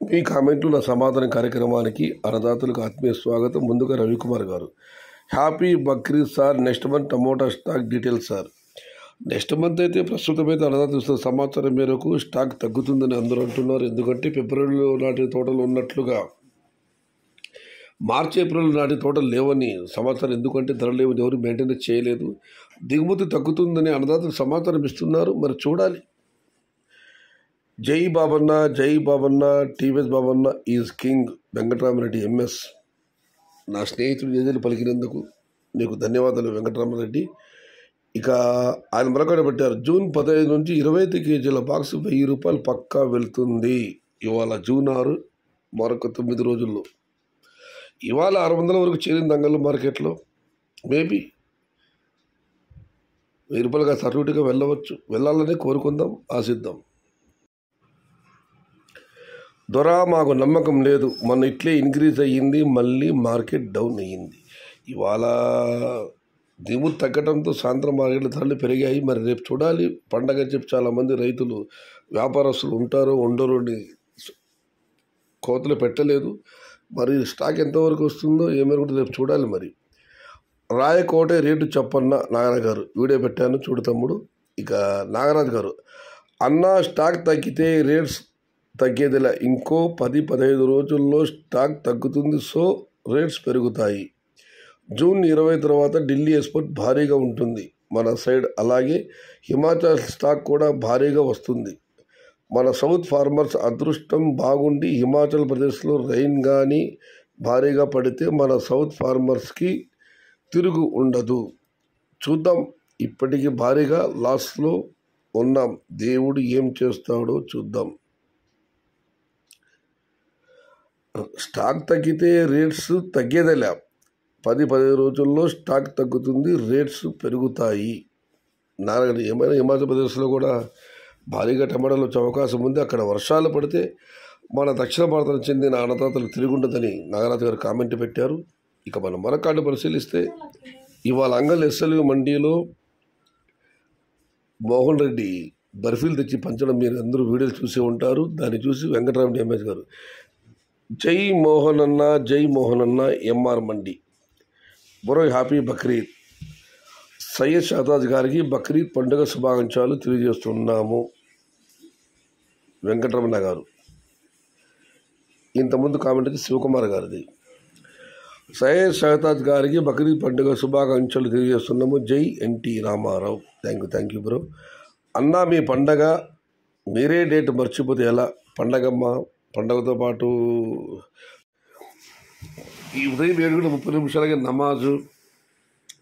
మీ కామెంట్లు నా సమాధానం కార్యక్రమానికి అన్నదాతలకు ఆత్మీయ స్వాగతం. ముందుగా రవికుమార్ గారు, happy Bakrid sir. Next month tomato stock details sir. Next month అయితే ప్రస్తుతం అయితే అన్నదాతలు ఇస్తున్న సమాచారం మేరకు స్టాక్ తగ్గుతుందని అందరూ అంటున్నారు. ఎందుకంటే ఫిబ్రవరిలో నాటి తోటలు ఉన్నట్లుగా మార్చి ఏప్రిల్ నాటి తోటలు లేవని సమాచారం. ఎందుకంటే ధర లేవని ఎవరు మెయింటైన్ చేయలేదు. దిగుమతి తగ్గుతుందని అన్నదాతలు సమాచారం ఇస్తున్నారు. మరి చూడాలి. జై బాబన్న, జై బాబన్న, టీవీఎస్ బాబన్న ఈజ్ కింగ్. వెంకటరామరెడ్డి ఎంఎస్. నా స్నేహితుడు ఏదైనా పలికినందుకు నీకు ధన్యవాదాలు వెంకటరామరెడ్డి. ఇక ఆయన మరొకటి పెట్టారు, జూన్ 15 నుంచి 25 కేజీల బాక్స్ ₹1000 పక్కా వెళ్తుంది. ఇవాళ జూన్ 6, మరొక 9 రోజుల్లో ఇవాళ 600 వరకు చేరింది అంగళ్ళు మార్కెట్లో. మేబీ ₹1000 సర్వీటుగా వెళ్ళవచ్చు. వెళ్ళాలనే కోరుకుందాం, ఆశిద్దాం. దొర మాకు నమ్మకం లేదు, మొన్న ఇట్లే ఇంక్రీజ్ అయ్యింది, మళ్ళీ మార్కెట్ డౌన్ అయ్యింది. ఇవాళ దిగుమతి తగ్గడంతో సాయంత్రం మార్కెట్ల ధరలు పెరిగాయి. మరి రేపు చూడాలి. పండగ చెప్పి చాలామంది రైతులు వ్యాపారస్తులు ఉంటారో ఉండరో అని కోతలు పెట్టలేదు. మరి స్టాక్ ఎంతవరకు వస్తుందో ఏమేరకు రేపు చూడాలి. మరి రాయకోటే రేటు చెప్పన్న నాగరాజు గారు వీడియో పెట్టాను, చూడు తమ్ముడు. ఇక నాగరాజు గారు, అన్న స్టాక్ తగ్గితే రేట్స్ తగ్గేదిలా, ఇంకో 10-15 రోజుల్లో స్టాక్ తగ్గుతుంది, సో రేట్స్ పెరుగుతాయి. జూన్ 20 తర్వాత ఢిల్లీ ఎక్స్పోర్ట్ భారీగా ఉంటుంది మన సైడ్. అలాగే హిమాచల్ స్టాక్ కూడా భారీగా వస్తుంది. మన సౌత్ ఫార్మర్స్ అదృష్టం బాగుండి హిమాచల్ ప్రదేశ్లో రైన్ కానీ భారీగా పడితే మన సౌత్ ఫార్మర్స్కి తిరుగు ఉండదు. చూద్దాం. ఇప్పటికీ భారీగా లాస్లో ఉన్నాం. దేవుడు ఏం చేస్తాడో చూద్దాం. స్టాక్ తగ్గితే రేట్స్ తగ్గేదేలే, 10-15 రోజుల్లో స్టాక్ తగ్గుతుంది, రేట్స్ పెరుగుతాయి. నాలుగు ఏమైనా హిమాచల్ ప్రదేశ్లో కూడా భారీగా టమాటాలు వచ్చే అవకాశం ఉంది. అక్కడ వర్షాలు పడితే మన దక్షిణ భారతానికి చెందిన అన్నదాతలు తిరుగుండదని నాగరాజు గారు కామెంట్ పెట్టారు. ఇక మనం మరొకటి పరిశీలిస్తే ఇవాళ అంగల్ ఎస్ఎల్వి మండీలో మోహన్ రెడ్డి బర్ఫీలు తెచ్చి పంచడం మీరు అందరూ వీడియోలు చూసి ఉంటారు. దాన్ని చూసి వెంకటరామరెడ్డి ఎంఎస్ గారు, జై మోహన్ అన్న, జై మోహన్ అన్న, ఎంఆర్ మండి బ్రో, హ్యాపీ బక్రీద్. సయ్యద్ షహతాజ్ గారికి బక్రీద్ పండుగ శుభాకాంక్షలు తెలియజేస్తున్నాము. వెంకటరమణ గారు. ఇంతకుముందు కామెంట్ అయితే శివకుమార్ గారిది. సయ్యద్ షహతాజ్ గారికి బక్రీద్ పండుగ శుభాకాంక్షలు తెలియజేస్తున్నాము. జై NT Rama Rao. Thank you bro. అన్న మీ పండగ మీరే డేట్ మర్చిపోతే ఎలా? పండగతో పాటు ఈ ఉదయం 7:30 నిమిషాలకి నమాజు,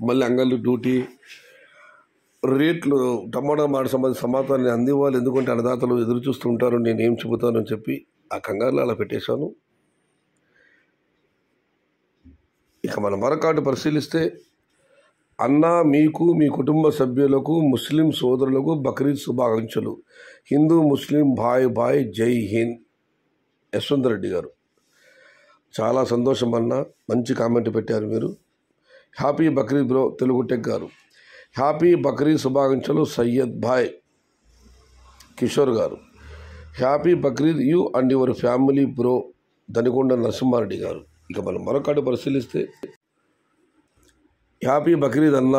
మళ్ళీ అంగళ్ళు డ్యూటీ, రేట్లు టమాటా మాట సంబంధించిన సమాచారాన్ని అందివ్వాలి. ఎందుకంటే అన్నదాతలు ఎదురు చూస్తుంటారు నేనేం చెబుతాను అని చెప్పి ఆ కంగారులో అలా పెట్టేశాను. ఇక మనం మరొకటి పరిశీలిస్తే, అన్న మీకు మీ కుటుంబ సభ్యులకు ముస్లిం సోదరులకు బక్రీద్ శుభాకాంక్షలు. హిందూ ముస్లిం భాయ్ జై హింద్. యశ్వంత్ రెడ్డి గారు, చాలా సంతోషం అన్న, మంచి కామెంట్ పెట్టారు మీరు. Happy Bakrid bro. Telugu tech గారు, హ్యాపీ బక్రీద్ శుభాకాంక్షలు. సయ్యద్ భాయ్ కిషోర్ గారు, happy Bakrid you and your family bro. Danikonda Narasimha Reddy గారు. ఇక మనం మరొకటి పరిశీలిస్తే, హ్యాపీ బక్రీద్ అన్న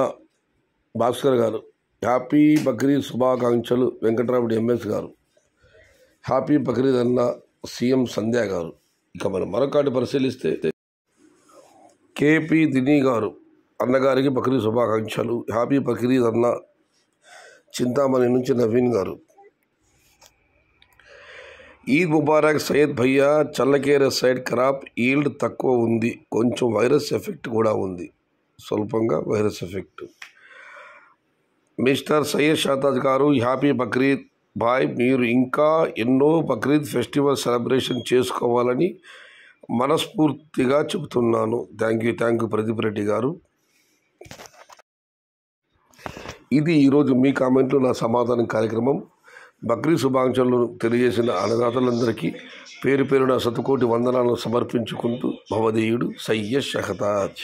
భాస్కర్ గారు, హ్యాపీ బక్రీద్ శుభాకాంక్షలు. వెంకటరామరెడ్డి ఎంఎస్ గారు, హ్యాపీ బక్రీద్ అన్న సీఎం సంధ్య గారు. ఇక మనం మరొకటి పరిశీలిస్తే, కేపీ దినీ గారు, అన్నగారికి బక్రీద్ శుభాకాంక్షలు. హ్యాపీ బక్రీద్ అన్న. చింతామణి నుంచి నవీన్ గారు, ఈద్ ముబారక్ సయ్యద్ భయ్యా. చల్లకేర సైడ్ క్రాప్ ఈల్డ్ తక్కువ ఉంది, కొంచెం వైరస్ ఎఫెక్ట్ కూడా ఉంది, స్వల్పంగా virus effect. Mister Syed Shahtaj గారు, హ్యాపీ బక్రీద్ బాయ్. మీరు ఇంకా ఎన్నో బక్రీద్ ఫెస్టివల్ సెలబ్రేషన్ చేసుకోవాలని మనస్ఫూర్తిగా చెబుతున్నాను. థ్యాంక్ యూ ప్రదీప్ రెడ్డి గారు. ఇది ఈరోజు మీ కామెంట్లు నా సమాధానం కార్యక్రమం. బక్రీద్ శుభాకాంక్షలు తెలియజేసిన అన్నదాతలందరికీ పేరు పేరున శతకోటి వందనాలను సమర్పించుకుంటూ భవదేయుడు సయ్యద్ షహతాజ్.